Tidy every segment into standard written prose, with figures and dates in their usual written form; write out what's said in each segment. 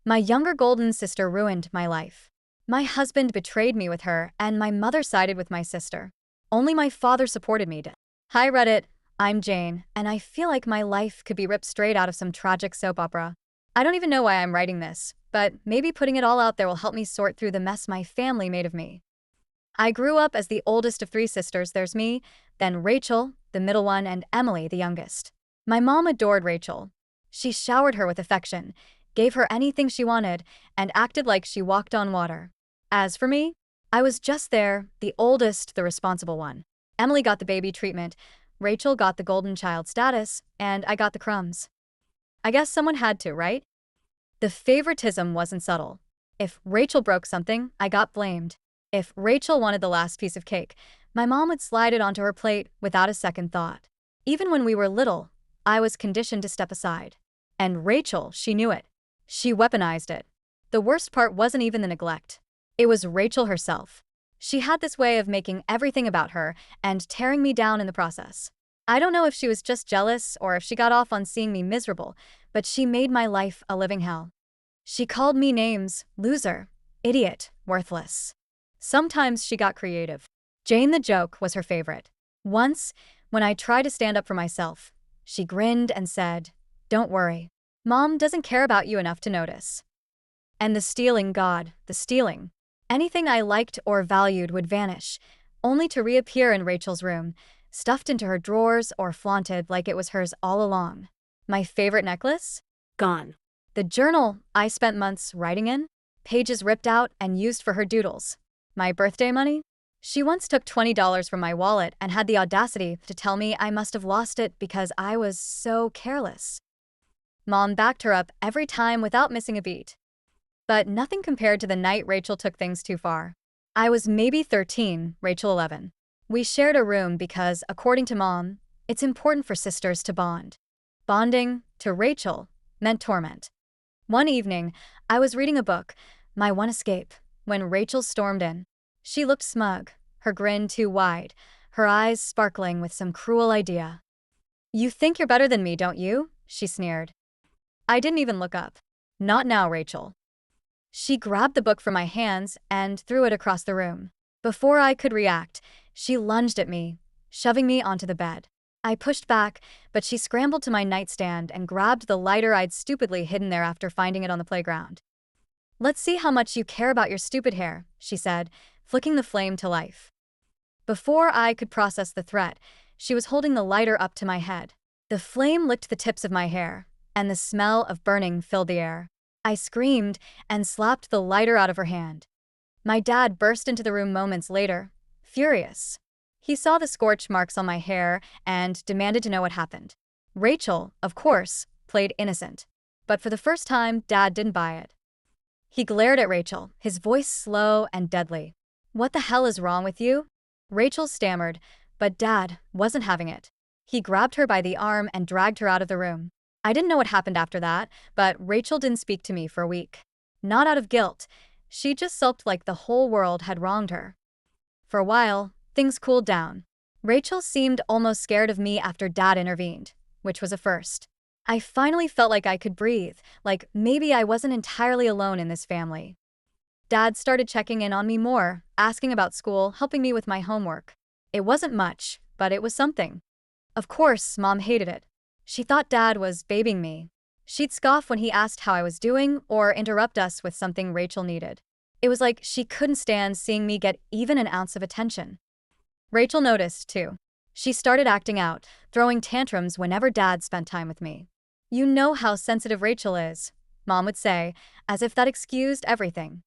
My younger golden sister ruined my life. My husband betrayed me with her, and my mother sided with my sister. Only my father supported me. Hi Reddit, I'm Jane, and I feel like my life could be ripped straight out of some tragic soap opera. I don't even know why I'm writing this, but maybe putting it all out there will help me sort through the mess my family made of me. I grew up as the oldest of three sisters. There's me, then Rachel, the middle one, and Emily, the youngest. My mom adored Rachel. She showered her with affection, gave her anything she wanted, and acted like she walked on water. As for me, I was just there, the oldest, the responsible one. Emily got the baby treatment, Rachel got the golden child status, and I got the crumbs. I guess someone had to, right? The favoritism wasn't subtle. If Rachel broke something, I got blamed. If Rachel wanted the last piece of cake, my mom would slide it onto her plate without a second thought. Even when we were little, I was conditioned to step aside. And Rachel, she knew it. She weaponized it. The worst part wasn't even the neglect. It was Rachel herself. She had this way of making everything about her and tearing me down in the process. I don't know if she was just jealous or if she got off on seeing me miserable, but she made my life a living hell. She called me names: loser, idiot, worthless. Sometimes she got creative. Jane the joke was her favorite. Once, when I tried to stand up for myself, she grinned and said, "Don't worry. Mom doesn't care about you enough to notice." And the stealing, God, the stealing. Anything I liked or valued would vanish, only to reappear in Rachel's room, stuffed into her drawers or flaunted like it was hers all along. My favorite necklace? Gone. The journal I spent months writing in? Pages ripped out and used for her doodles. My birthday money? She once took $20 from my wallet and had the audacity to tell me I must have lost it because I was so careless. Mom backed her up every time without missing a beat. But nothing compared to the night Rachel took things too far. I was maybe 13, Rachel 11. We shared a room because, according to Mom, it's important for sisters to bond. Bonding, to Rachel, meant torment. One evening, I was reading a book, my one escape, when Rachel stormed in. She looked smug, her grin too wide, her eyes sparkling with some cruel idea. "You think you're better than me, don't you?" she sneered. I didn't even look up. "Not now, Rachel." She grabbed the book from my hands and threw it across the room. Before I could react, she lunged at me, shoving me onto the bed. I pushed back, but she scrambled to my nightstand and grabbed the lighter I'd stupidly hidden there after finding it on the playground. "Let's see how much you care about your stupid hair," she said, flicking the flame to life. Before I could process the threat, she was holding the lighter up to my head. The flame licked the tips of my hair, and the smell of burning filled the air. I screamed and slapped the lighter out of her hand. My dad burst into the room moments later, furious. He saw the scorch marks on my hair and demanded to know what happened. Rachel, of course, played innocent. But for the first time, Dad didn't buy it. He glared at Rachel, his voice slow and deadly. "What the hell is wrong with you?" Rachel stammered, but Dad wasn't having it. He grabbed her by the arm and dragged her out of the room. I didn't know what happened after that, but Rachel didn't speak to me for a week. Not out of guilt. She just sulked like the whole world had wronged her. For a while, things cooled down. Rachel seemed almost scared of me after Dad intervened, which was a first. I finally felt like I could breathe, like maybe I wasn't entirely alone in this family. Dad started checking in on me more, asking about school, helping me with my homework. It wasn't much, but it was something. Of course, Mom hated it. She thought Dad was babying me. She'd scoff when he asked how I was doing or interrupt us with something Rachel needed. It was like she couldn't stand seeing me get even an ounce of attention. Rachel noticed, too. She started acting out, throwing tantrums whenever Dad spent time with me. "You know how sensitive Rachel is," Mom would say, as if that excused everything.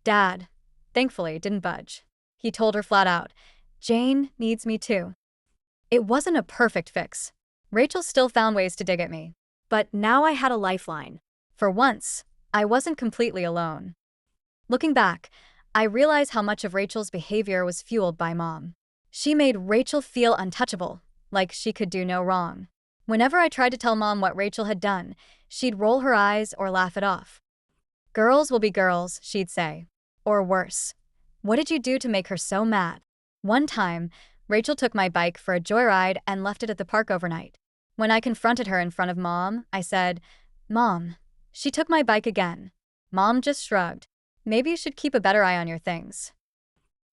Dad, thankfully, didn't budge. He told her flat out, "Jane needs me too." It wasn't a perfect fix. Rachel still found ways to dig at me. But now I had a lifeline. For once, I wasn't completely alone. Looking back, I realize how much of Rachel's behavior was fueled by Mom. She made Rachel feel untouchable, like she could do no wrong. Whenever I tried to tell Mom what Rachel had done, she'd roll her eyes or laugh it off. "Girls will be girls," she'd say. Or worse, "What did you do to make her so mad?" One time, Rachel took my bike for a joyride and left it at the park overnight. When I confronted her in front of Mom, I said, "Mom, she took my bike again." Mom just shrugged. Maybe you should keep a better eye on your things.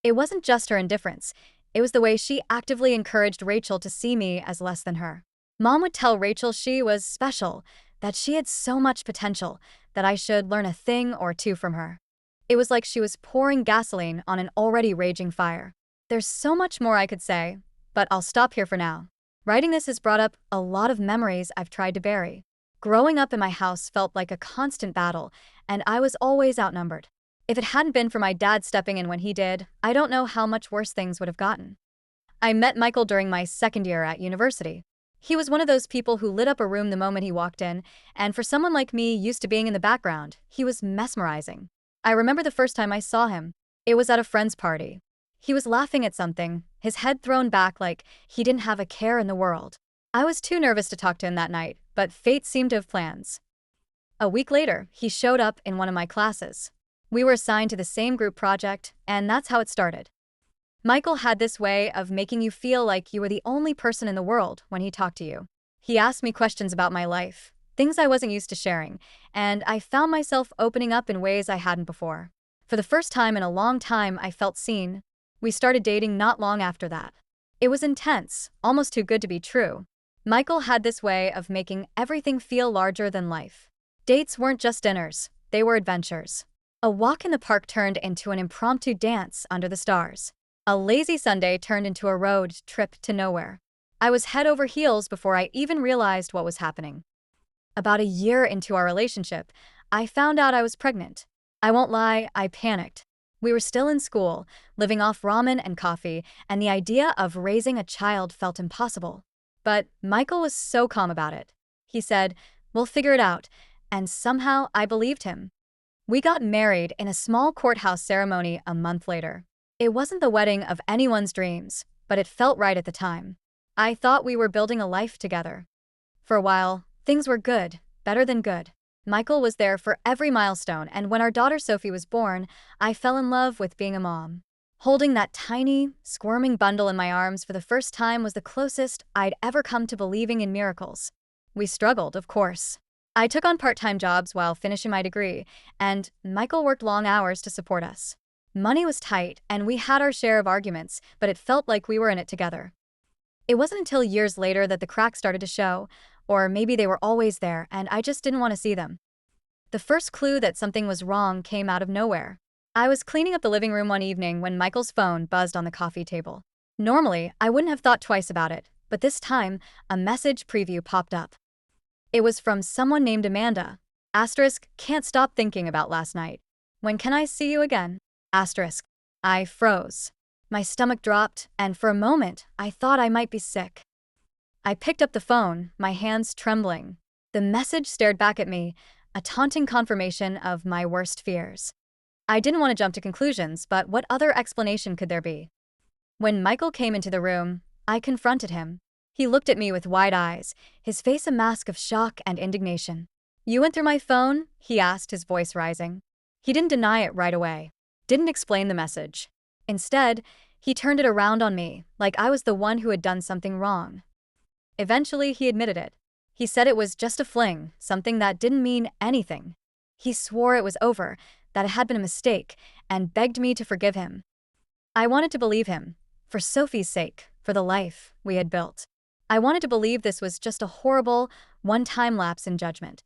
It wasn't just her indifference, it was the way she actively encouraged Rachel to see me as less than her. Mom would tell Rachel she was special, that she had so much potential, that I should learn a thing or two from her. It was like she was pouring gasoline on an already raging fire. There's so much more I could say, but I'll stop here for now. Writing this has brought up a lot of memories I've tried to bury. Growing up in my house felt like a constant battle, and I was always outnumbered. If it hadn't been for my dad stepping in when he did, I don't know how much worse things would have gotten. I met Michael during my second year at university. He was one of those people who lit up a room the moment he walked in, and for someone like me used to being in the background, he was mesmerizing. I remember the first time I saw him. It was at a friend's party. He was laughing at something, his head thrown back like he didn't have a care in the world. I was too nervous to talk to him that night, but fate seemed to have plans. A week later, he showed up in one of my classes. We were assigned to the same group project, and that's how it started. Michael had this way of making you feel like you were the only person in the world when he talked to you. He asked me questions about my life, things I wasn't used to sharing, and I found myself opening up in ways I hadn't before. For the first time in a long time, I felt seen. We started dating not long after that. It was intense, almost too good to be true. Michael had this way of making everything feel larger than life. Dates weren't just dinners, they were adventures. A walk in the park turned into an impromptu dance under the stars. A lazy Sunday turned into a road trip to nowhere. I was head over heels before I even realized what was happening. About a year into our relationship, I found out I was pregnant. I won't lie, I panicked. We were still in school, living off ramen and coffee, and the idea of raising a child felt impossible. But Michael was so calm about it. He said, "We'll figure it out," and somehow I believed him. We got married in a small courthouse ceremony a month later. It wasn't the wedding of anyone's dreams, but it felt right at the time. I thought we were building a life together. For a while, things were good, better than good. Michael was there for every milestone, and when our daughter Sophie was born, I fell in love with being a mom. Holding that tiny, squirming bundle in my arms for the first time was the closest I'd ever come to believing in miracles. We struggled, of course. I took on part-time jobs while finishing my degree, and Michael worked long hours to support us. Money was tight, and we had our share of arguments, but it felt like we were in it together. It wasn't until years later that the cracks started to show, or maybe they were always there, and I just didn't want to see them. The first clue that something was wrong came out of nowhere. I was cleaning up the living room one evening when Michael's phone buzzed on the coffee table. Normally, I wouldn't have thought twice about it, but this time, a message preview popped up. It was from someone named Amanda. Asterisk, can't stop thinking about last night. When can I see you again? Asterisk. I froze. My stomach dropped, and for a moment, I thought I might be sick. I picked up the phone, my hands trembling. The message stared back at me, a taunting confirmation of my worst fears. I didn't want to jump to conclusions, but what other explanation could there be? When Michael came into the room, I confronted him. He looked at me with wide eyes, his face a mask of shock and indignation. "You went through my phone?" he asked, his voice rising. He didn't deny it right away, didn't explain the message. Instead, he turned it around on me, like I was the one who had done something wrong. Eventually, he admitted it. He said it was just a fling, something that didn't mean anything. He swore it was over, that it had been a mistake, and begged me to forgive him. I wanted to believe him, for Sophie's sake, for the life we had built. I wanted to believe this was just a horrible, one-time lapse in judgment.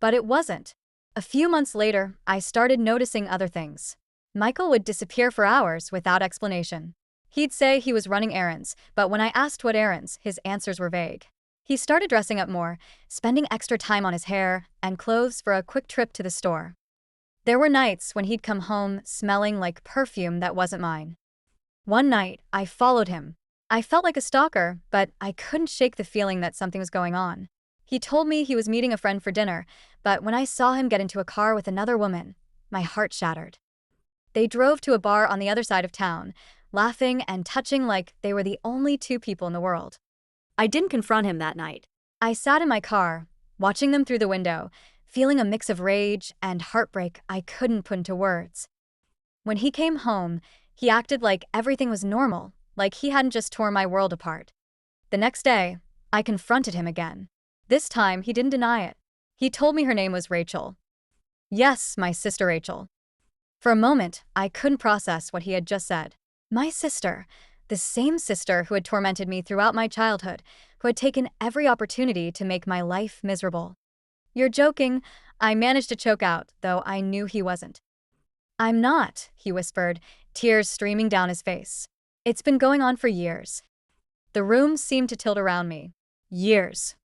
But it wasn't. A few months later, I started noticing other things. Michael would disappear for hours without explanation. He'd say he was running errands, but when I asked what errands, his answers were vague. He started dressing up more, spending extra time on his hair and clothes for a quick trip to the store. There were nights when he'd come home smelling like perfume that wasn't mine. One night, I followed him. I felt like a stalker, but I couldn't shake the feeling that something was going on. He told me he was meeting a friend for dinner, but when I saw him get into a car with another woman, my heart shattered. They drove to a bar on the other side of town, laughing and touching like they were the only two people in the world. I didn't confront him that night. I sat in my car, watching them through the window, feeling a mix of rage and heartbreak I couldn't put into words. When he came home, he acted like everything was normal, like he hadn't just torn my world apart. The next day, I confronted him again. This time, he didn't deny it. He told me her name was Rachel. Yes, my sister Rachel. For a moment, I couldn't process what he had just said. My sister, the same sister who had tormented me throughout my childhood, who had taken every opportunity to make my life miserable. You're joking, I managed to choke out, though I knew he wasn't. I'm not, he whispered, tears streaming down his face. It's been going on for years. The room seemed to tilt around me. Years.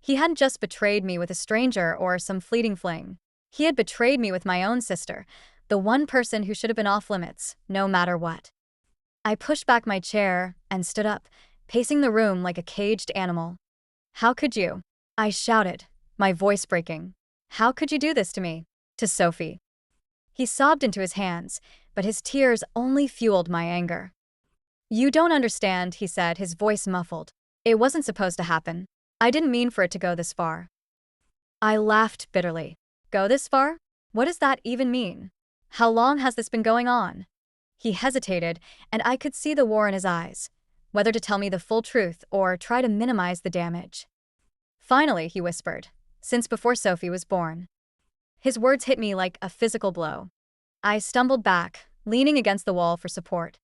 He hadn't just betrayed me with a stranger or some fleeting fling. He had betrayed me with my own sister, the one person who should have been off limits, no matter what. I pushed back my chair and stood up, pacing the room like a caged animal. How could you? I shouted, my voice breaking. How could you do this to me? To Sophie. He sobbed into his hands, but his tears only fueled my anger. You don't understand, he said, his voice muffled. It wasn't supposed to happen. I didn't mean for it to go this far. I laughed bitterly. Go this far? What does that even mean? How long has this been going on? He hesitated, and I could see the war in his eyes, whether to tell me the full truth or try to minimize the damage. Finally, he whispered, since before Sophie was born. His words hit me like a physical blow. I stumbled back, leaning against the wall for support.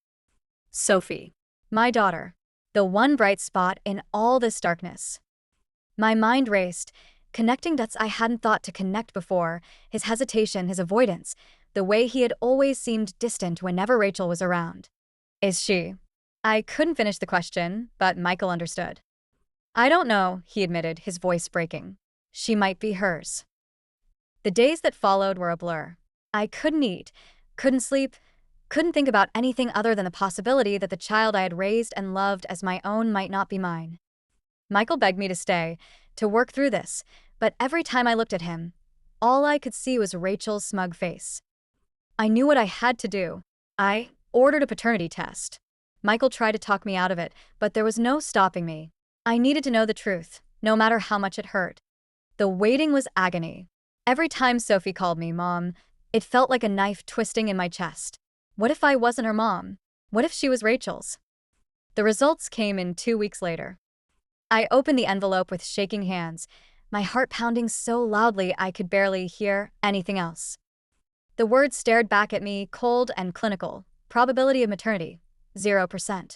Sophie, my daughter, the one bright spot in all this darkness. My mind raced, connecting dots I hadn't thought to connect before, his hesitation, his avoidance, the way he had always seemed distant whenever Rachel was around. Is she? I couldn't finish the question, but Michael understood. I don't know, he admitted, his voice breaking. She might be hers. The days that followed were a blur. I couldn't eat, couldn't sleep, couldn't think about anything other than the possibility that the child I had raised and loved as my own might not be mine. Michael begged me to stay, to work through this, but every time I looked at him, all I could see was Rachel's smug face. I knew what I had to do. I ordered a paternity test. Michael tried to talk me out of it, but there was no stopping me. I needed to know the truth, no matter how much it hurt. The waiting was agony. Every time Sophie called me Mom, it felt like a knife twisting in my chest. What if I wasn't her mom? What if she was Rachel's? The results came in 2 weeks later. I opened the envelope with shaking hands, my heart pounding so loudly I could barely hear anything else. The words stared back at me, cold and clinical. Probability of maternity, 0%.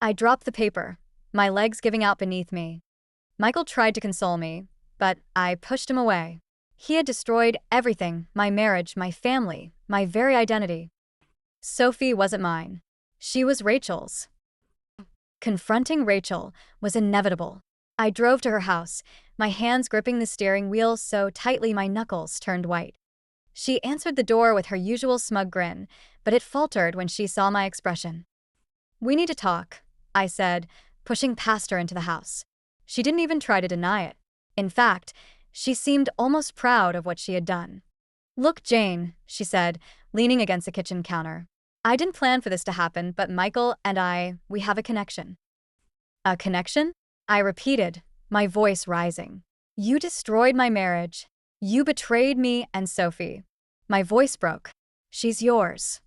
I dropped the paper, my legs giving out beneath me. Michael tried to console me, but I pushed him away. He had destroyed everything, my marriage, my family, my very identity. Sophie wasn't mine. She was Rachel's. Confronting Rachel was inevitable. I drove to her house, my hands gripping the steering wheel so tightly my knuckles turned white. She answered the door with her usual smug grin, but it faltered when she saw my expression. We need to talk, I said, pushing past her into the house. She didn't even try to deny it. In fact, she seemed almost proud of what she had done. Look, Jane, she said, leaning against the kitchen counter. I didn't plan for this to happen, but Michael and we have a connection. A connection? I repeated, my voice rising. You destroyed my marriage. You betrayed me and Sophie. My voice broke. She's yours.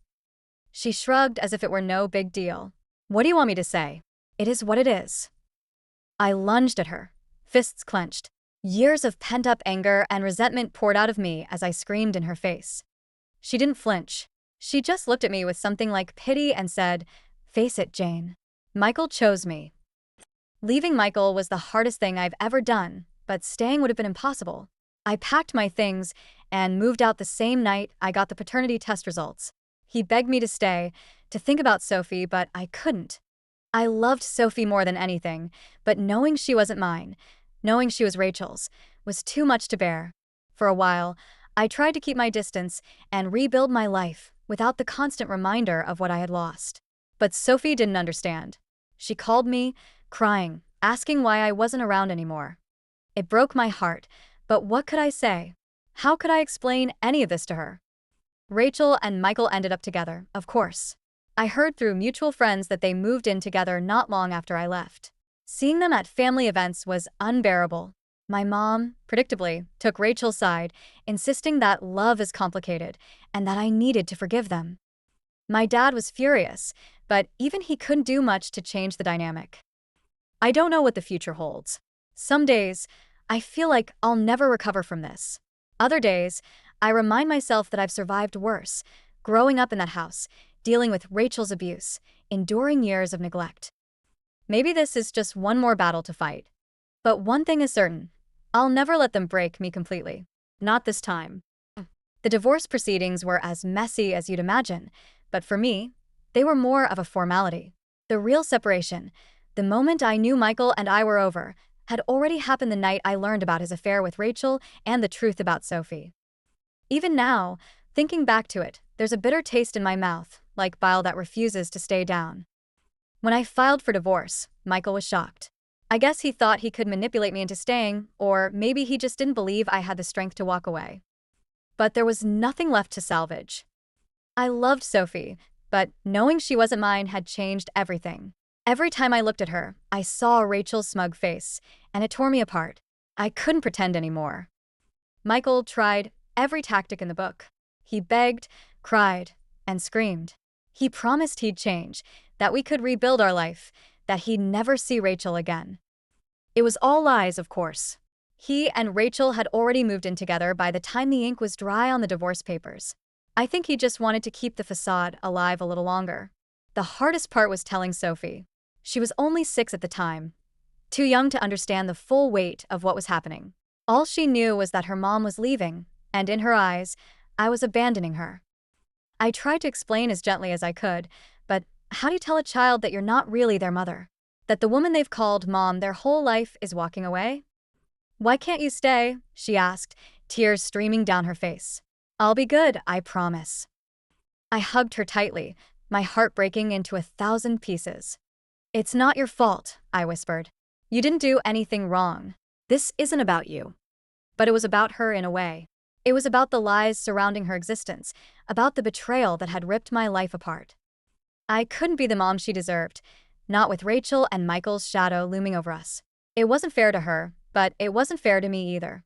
She shrugged as if it were no big deal. What do you want me to say? It is what it is. I lunged at her, fists clenched. Years of pent-up anger and resentment poured out of me as I screamed in her face. She didn't flinch. She just looked at me with something like pity and said, "Face it, Jane. Michael chose me." Leaving Michael was the hardest thing I've ever done, but staying would have been impossible. I packed my things and moved out the same night I got the paternity test results. He begged me to stay, to think about Sophie, but I couldn't. I loved Sophie more than anything, but knowing she wasn't mine, knowing she was Rachel's, was too much to bear. For a while, I tried to keep my distance and rebuild my life without the constant reminder of what I had lost. But Sophie didn't understand. She called me, crying, asking why I wasn't around anymore. It broke my heart, but what could I say? How could I explain any of this to her? Rachel and Michael ended up together, of course. I heard through mutual friends that they moved in together not long after I left. Seeing them at family events was unbearable. My mom, predictably, took Rachel's side, insisting that love is complicated and that I needed to forgive them. My dad was furious, but even he couldn't do much to change the dynamic. I don't know what the future holds. Some days, I feel like I'll never recover from this. Other days, I remind myself that I've survived worse, growing up in that house, dealing with Rachel's abuse, enduring years of neglect. Maybe this is just one more battle to fight. But one thing is certain, I'll never let them break me completely. Not this time. The divorce proceedings were as messy as you'd imagine, but for me, they were more of a formality. The real separation, the moment I knew Michael and I were over, had already happened the night I learned about his affair with Rachel and the truth about Sophie. Even now, thinking back to it, there's a bitter taste in my mouth, like bile that refuses to stay down. When I filed for divorce, Michael was shocked. I guess he thought he could manipulate me into staying, or maybe he just didn't believe I had the strength to walk away. But there was nothing left to salvage. I loved Sophie, but knowing she wasn't mine had changed everything. Every time I looked at her, I saw Rachel's smug face, and it tore me apart. I couldn't pretend anymore. Michael tried every tactic in the book. He begged, cried, and screamed. He promised he'd change, that we could rebuild our life, that he'd never see Rachel again. It was all lies, of course. He and Rachel had already moved in together by the time the ink was dry on the divorce papers. I think he just wanted to keep the facade alive a little longer. The hardest part was telling Sophie. She was only 6 at the time, too young to understand the full weight of what was happening. All she knew was that her mom was leaving, and in her eyes, I was abandoning her. I tried to explain as gently as I could, but how do you tell a child that you're not really their mother? That the woman they've called mom their whole life is walking away? "Why can't you stay?" she asked, tears streaming down her face. "I'll be good, I promise." I hugged her tightly, my heart breaking into 1,000 pieces. "It's not your fault," I whispered. "You didn't do anything wrong. This isn't about you." But it was about her in a way. It was about the lies surrounding her existence, about the betrayal that had ripped my life apart. I couldn't be the mom she deserved, not with Rachel and Michael's shadow looming over us. It wasn't fair to her, but it wasn't fair to me either.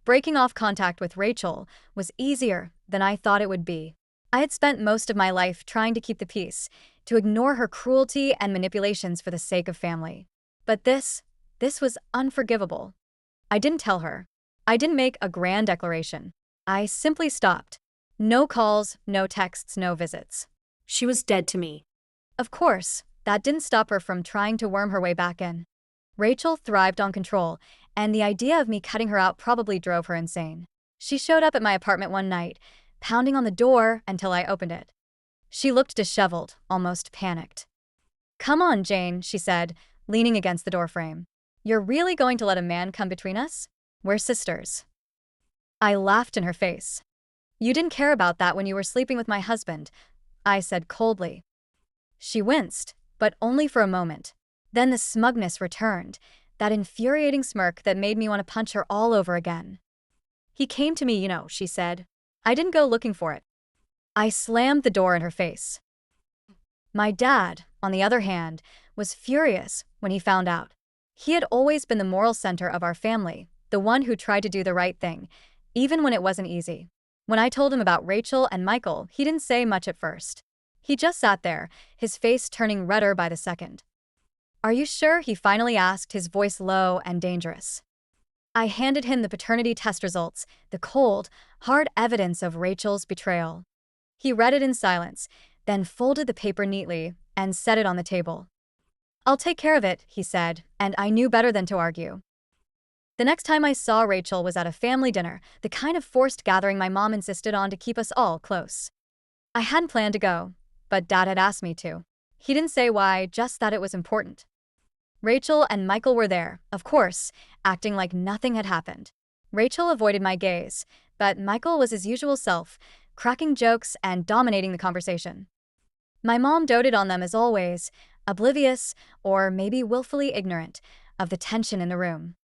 Breaking off contact with Rachel was easier than I thought it would be. I had spent most of my life trying to keep the peace, to ignore her cruelty and manipulations for the sake of family. But this was unforgivable. I didn't tell her. I didn't make a grand declaration. I simply stopped. No calls, no texts, no visits. She was dead to me. Of course, that didn't stop her from trying to worm her way back in. Rachel thrived on control, and the idea of me cutting her out probably drove her insane. She showed up at my apartment one night, pounding on the door until I opened it. She looked disheveled, almost panicked. "Come on, Jane," she said, leaning against the doorframe. "You're really going to let a man come between us? We're sisters." I laughed in her face. "You didn't care about that when you were sleeping with my husband," I said coldly. She winced, but only for a moment. Then the smugness returned, that infuriating smirk that made me want to punch her all over again. "He came to me, she said. "I didn't go looking for it." I slammed the door in her face. My dad, on the other hand, was furious when he found out. He had always been the moral center of our family, the one who tried to do the right thing, even when it wasn't easy. When I told him about Rachel and Michael, he didn't say much at first. He just sat there, his face turning redder by the second. "Are you sure?" he finally asked, his voice low and dangerous. I handed him the paternity test results, the cold, hard evidence of Rachel's betrayal. He read it in silence, then folded the paper neatly and set it on the table. "I'll take care of it," he said, and I knew better than to argue. The next time I saw Rachel was at a family dinner, the kind of forced gathering my mom insisted on to keep us all close. I hadn't planned to go, but Dad had asked me to. He didn't say why, just that it was important. Rachel and Michael were there, of course, acting like nothing had happened. Rachel avoided my gaze, but Michael was his usual self, cracking jokes and dominating the conversation. My mom doted on them as always, oblivious, or maybe willfully ignorant, of the tension in the room.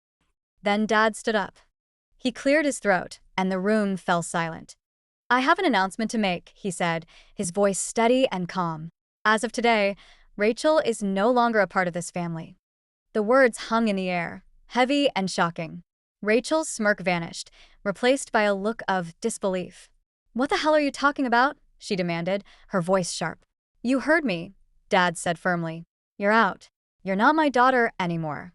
Then Dad stood up. He cleared his throat, and the room fell silent. "I have an announcement to make," he said, his voice steady and calm. "As of today, Rachel is no longer a part of this family." The words hung in the air, heavy and shocking. Rachel's smirk vanished, replaced by a look of disbelief. "What the hell are you talking about?" she demanded, her voice sharp. "You heard me," Dad said firmly. "You're out. You're not my daughter anymore."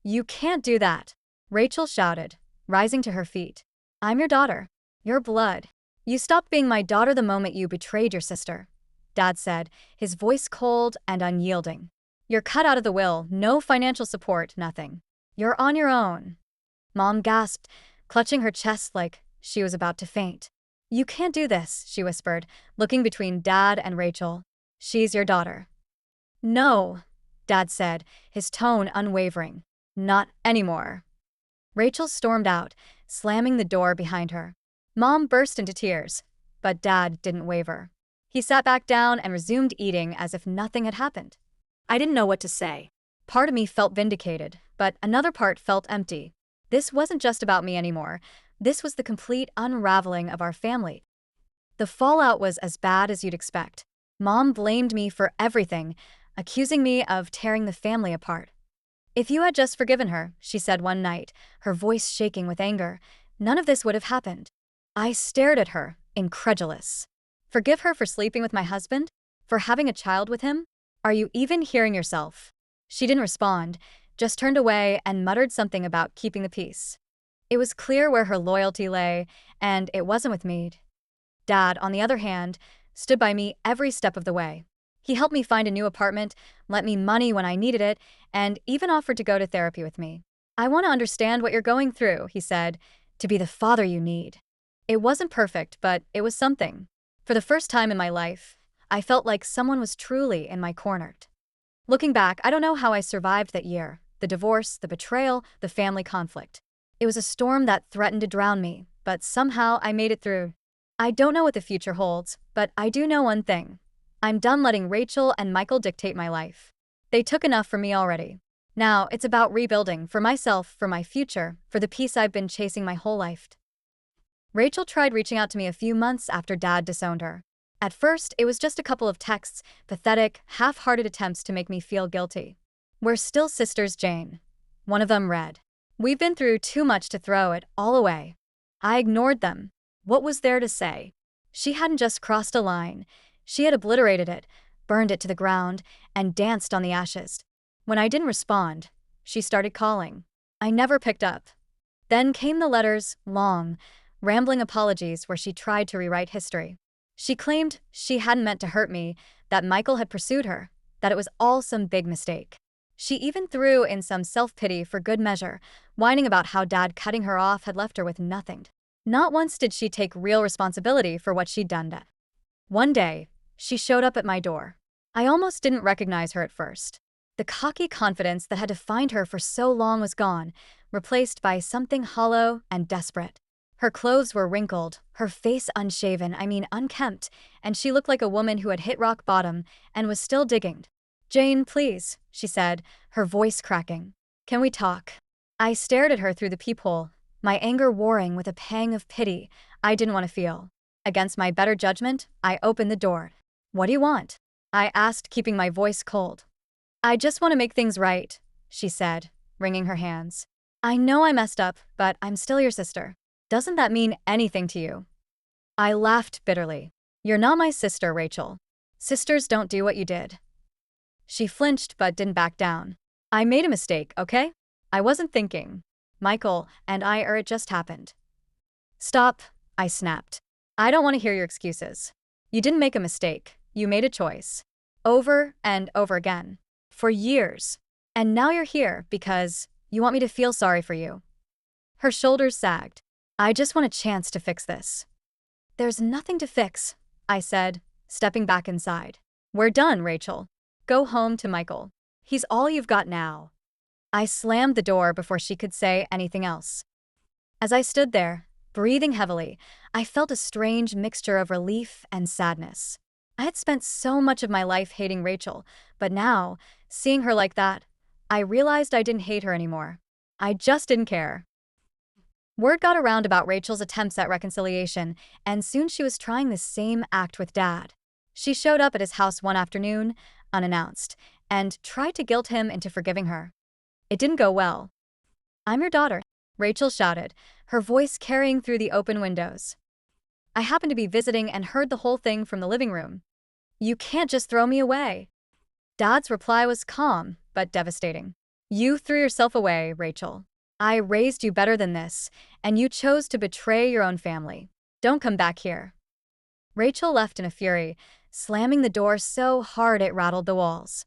"You can't do that," Rachel shouted, rising to her feet. "I'm your daughter. Your blood. You stopped being my daughter the moment you betrayed your sister, Dad said, his voice cold and unyielding. You're cut out of the will, no financial support, nothing. You're on your own. Mom gasped, clutching her chest like she was about to faint. You can't do this, she whispered, looking between Dad and Rachel. She's your daughter. No, Dad said, his tone unwavering. Not anymore. Rachel stormed out, slamming the door behind her. Mom burst into tears, but Dad didn't waver. He sat back down and resumed eating as if nothing had happened. I didn't know what to say. Part of me felt vindicated, but another part felt empty. This wasn't just about me anymore. This was the complete unraveling of our family. The fallout was as bad as you'd expect. Mom blamed me for everything, accusing me of tearing the family apart. If you had just forgiven her, she said one night, her voice shaking with anger, none of this would have happened. I stared at her, incredulous. Forgive her for sleeping with my husband? For having a child with him? Are you even hearing yourself? She didn't respond, just turned away and muttered something about keeping the peace. It was clear where her loyalty lay, and it wasn't with me. Dad, on the other hand, stood by me every step of the way. He helped me find a new apartment, lent me money when I needed it, and even offered to go to therapy with me. I want to understand what you're going through, he said, to be the father you need. It wasn't perfect, but it was something. For the first time in my life, I felt like someone was truly in my corner. Looking back, I don't know how I survived that year. The divorce, the betrayal, the family conflict. It was a storm that threatened to drown me, but somehow I made it through. I don't know what the future holds, but I do know one thing. I'm done letting Rachel and Michael dictate my life. They took enough from me already. Now it's about rebuilding, for myself, for my future, for the peace I've been chasing my whole life. Rachel tried reaching out to me a few months after Dad disowned her. At first, it was just a couple of texts, pathetic, half-hearted attempts to make me feel guilty. We're still sisters, Jane. One of them read. We've been through too much to throw it all away. I ignored them. What was there to say? She hadn't just crossed a line. She had obliterated it, burned it to the ground, and danced on the ashes. When I didn't respond, she started calling. I never picked up. Then came the letters, long, rambling apologies where she tried to rewrite history. She claimed she hadn't meant to hurt me, that Michael had pursued her, that it was all some big mistake. She even threw in some self-pity for good measure, whining about how Dad cutting her off had left her with nothing. Not once did she take real responsibility for what she'd done. One day, she showed up at my door. I almost didn't recognize her at first. The cocky confidence that had defined her for so long was gone, replaced by something hollow and desperate. Her clothes were wrinkled, her face unshaven, unkempt, and she looked like a woman who had hit rock bottom and was still digging. Jane, please, she said, her voice cracking. Can we talk? I stared at her through the peephole, my anger warring with a pang of pity I didn't want to feel. Against my better judgment, I opened the door. What do you want? I asked, keeping my voice cold. I just want to make things right, she said, wringing her hands. I know I messed up, but I'm still your sister. Doesn't that mean anything to you? I laughed bitterly. You're not my sister, Rachel. Sisters don't do what you did. She flinched but didn't back down. I made a mistake, okay? I wasn't thinking. Michael and it just happened. Stop, I snapped. I don't want to hear your excuses. You didn't make a mistake. You made a choice. Over and over again. For years. And now you're here because you want me to feel sorry for you. Her shoulders sagged. I just want a chance to fix this. There's nothing to fix, I said, stepping back inside. We're done, Rachel. Go home to Michael. He's all you've got now. I slammed the door before she could say anything else. As I stood there, breathing heavily, I felt a strange mixture of relief and sadness. I had spent so much of my life hating Rachel, but now, seeing her like that, I realized I didn't hate her anymore. I just didn't care. Word got around about Rachel's attempts at reconciliation, and soon she was trying the same act with Dad. She showed up at his house one afternoon, unannounced, and tried to guilt him into forgiving her. It didn't go well. I'm your daughter, Rachel shouted, her voice carrying through the open windows. I happened to be visiting and heard the whole thing from the living room. You can't just throw me away. Dad's reply was calm, but devastating. You threw yourself away, Rachel. I raised you better than this, and you chose to betray your own family. Don't come back here. Rachel left in a fury, slamming the door so hard it rattled the walls.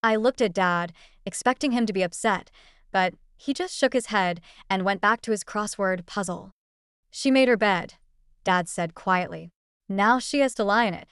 I looked at Dad, expecting him to be upset, but he just shook his head and went back to his crossword puzzle. She made her bed, Dad said quietly. Now she has to lie in it.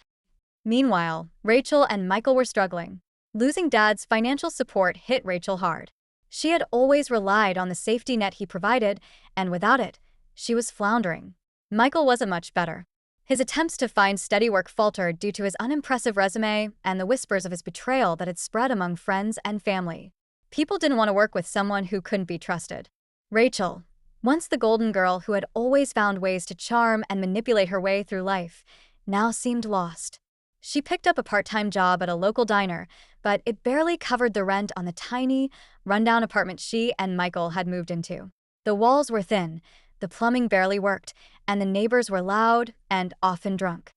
Meanwhile, Rachel and Michael were struggling. Losing Dad's financial support hit Rachel hard. She had always relied on the safety net he provided, and without it, she was floundering. Michael wasn't much better. His attempts to find steady work faltered due to his unimpressive resume and the whispers of his betrayal that had spread among friends and family. People didn't want to work with someone who couldn't be trusted. Rachel, once the golden girl who had always found ways to charm and manipulate her way through life, now seemed lost. She picked up a part-time job at a local diner, but it barely covered the rent on the tiny, rundown apartment she and Michael had moved into. The walls were thin, the plumbing barely worked, and the neighbors were loud and often drunk.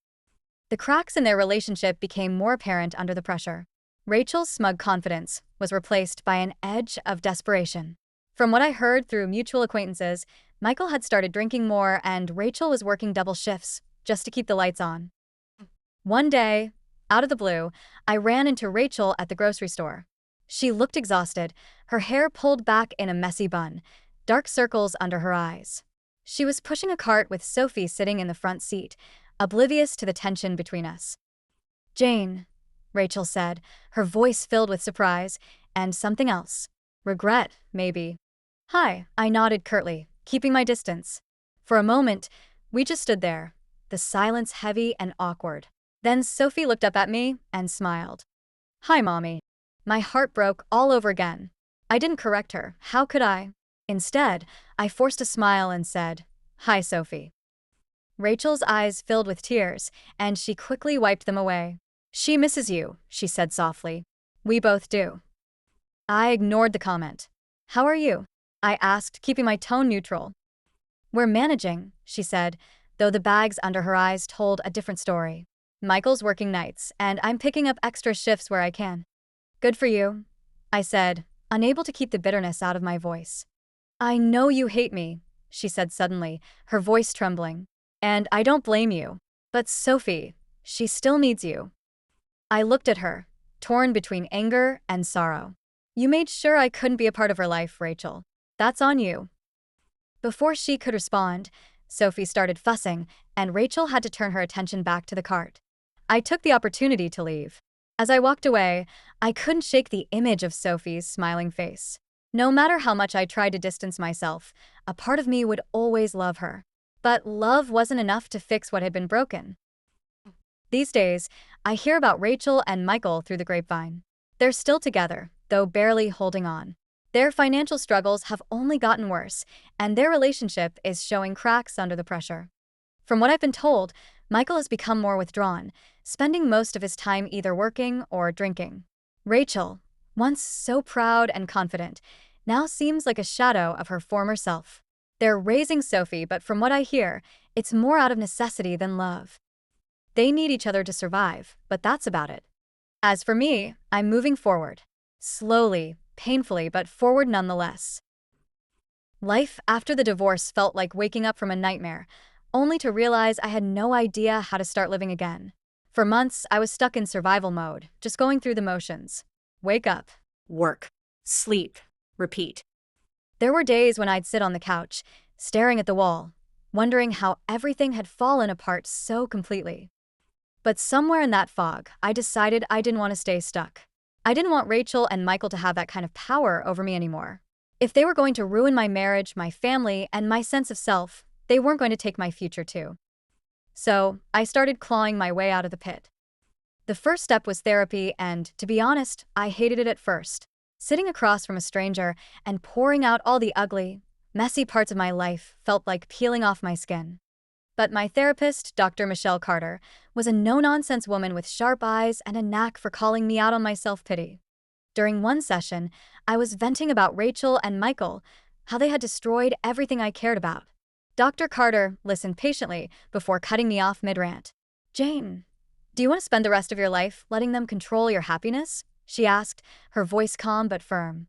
The cracks in their relationship became more apparent under the pressure. Rachel's smug confidence was replaced by an edge of desperation. From what I heard through mutual acquaintances, Michael had started drinking more and Rachel was working double shifts just to keep the lights on. One day, out of the blue, I ran into Rachel at the grocery store. She looked exhausted, her hair pulled back in a messy bun, dark circles under her eyes. She was pushing a cart with Sophie sitting in the front seat, oblivious to the tension between us. "Jane," Rachel said, her voice filled with surprise and something else. Regret, maybe. "Hi," I nodded curtly, keeping my distance. For a moment, we just stood there, the silence heavy and awkward. Then Sophie looked up at me and smiled. "Hi, Mommy." My heart broke all over again. I didn't correct her. How could I? Instead, I forced a smile and said, "Hi, Sophie." Rachel's eyes filled with tears, and she quickly wiped them away. "She misses you," she said softly. "We both do." I ignored the comment. "How are you?" I asked, keeping my tone neutral. "We're managing," she said, though the bags under her eyes told a different story. "Michael's working nights, and I'm picking up extra shifts where I can." "Good for you," I said, unable to keep the bitterness out of my voice. "I know you hate me," she said suddenly, her voice trembling. "And I don't blame you. But Sophie, she still needs you." I looked at her, torn between anger and sorrow. "You made sure I couldn't be a part of her life, Rachel. That's on you." Before she could respond, Sophie started fussing, and Rachel had to turn her attention back to the cart. I took the opportunity to leave. As I walked away, I couldn't shake the image of Sophie's smiling face. No matter how much I tried to distance myself, a part of me would always love her. But love wasn't enough to fix what had been broken. These days, I hear about Rachel and Michael through the grapevine. They're still together, though barely holding on. Their financial struggles have only gotten worse, and their relationship is showing cracks under the pressure. From what I've been told, Michael has become more withdrawn, spending most of his time either working or drinking. Rachel, once so proud and confident, now seems like a shadow of her former self. They're raising Sophie, but from what I hear, it's more out of necessity than love. They need each other to survive, but that's about it. As for me, I'm moving forward. Slowly, painfully, but forward nonetheless. Life after the divorce felt like waking up from a nightmare, only to realize I had no idea how to start living again. For months, I was stuck in survival mode, just going through the motions. Wake up, work, sleep, repeat. There were days when I'd sit on the couch, staring at the wall, wondering how everything had fallen apart so completely. But somewhere in that fog, I decided I didn't want to stay stuck. I didn't want Rachel and Michael to have that kind of power over me anymore. If they were going to ruin my marriage, my family, and my sense of self, they weren't going to take my future too. So, I started clawing my way out of the pit. The first step was therapy, and, to be honest, I hated it at first. Sitting across from a stranger and pouring out all the ugly, messy parts of my life felt like peeling off my skin. But my therapist, Dr. Michelle Carter, was a no-nonsense woman with sharp eyes and a knack for calling me out on my self-pity. During one session, I was venting about Rachel and Michael, how they had destroyed everything I cared about. Dr. Carter listened patiently before cutting me off mid-rant. "Jane, do you want to spend the rest of your life letting them control your happiness?" she asked, her voice calm but firm.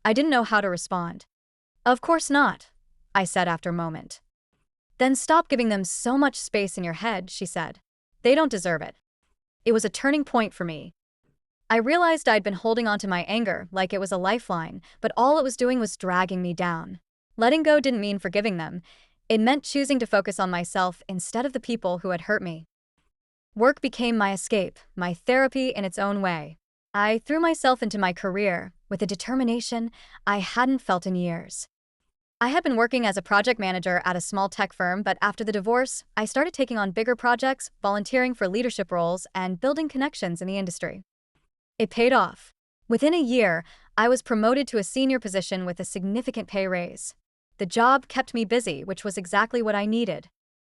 I didn't know how to respond. "Of course not," I said after a moment. Then stop giving them so much space in your head, she said. They don't deserve it. It was a turning point for me. I realized I'd been holding onto my anger like it was a lifeline, but all it was doing was dragging me down. Letting go didn't mean forgiving them. It meant choosing to focus on myself instead of the people who had hurt me. Work became my escape, my therapy in its own way. I threw myself into my career with a determination I hadn't felt in years. I had been working as a project manager at a small tech firm, but after the divorce, I started taking on bigger projects, volunteering for leadership roles, and building connections in the industry. It paid off. Within a year, I was promoted to a senior position with a significant pay raise. The job kept me busy, which was exactly what I needed.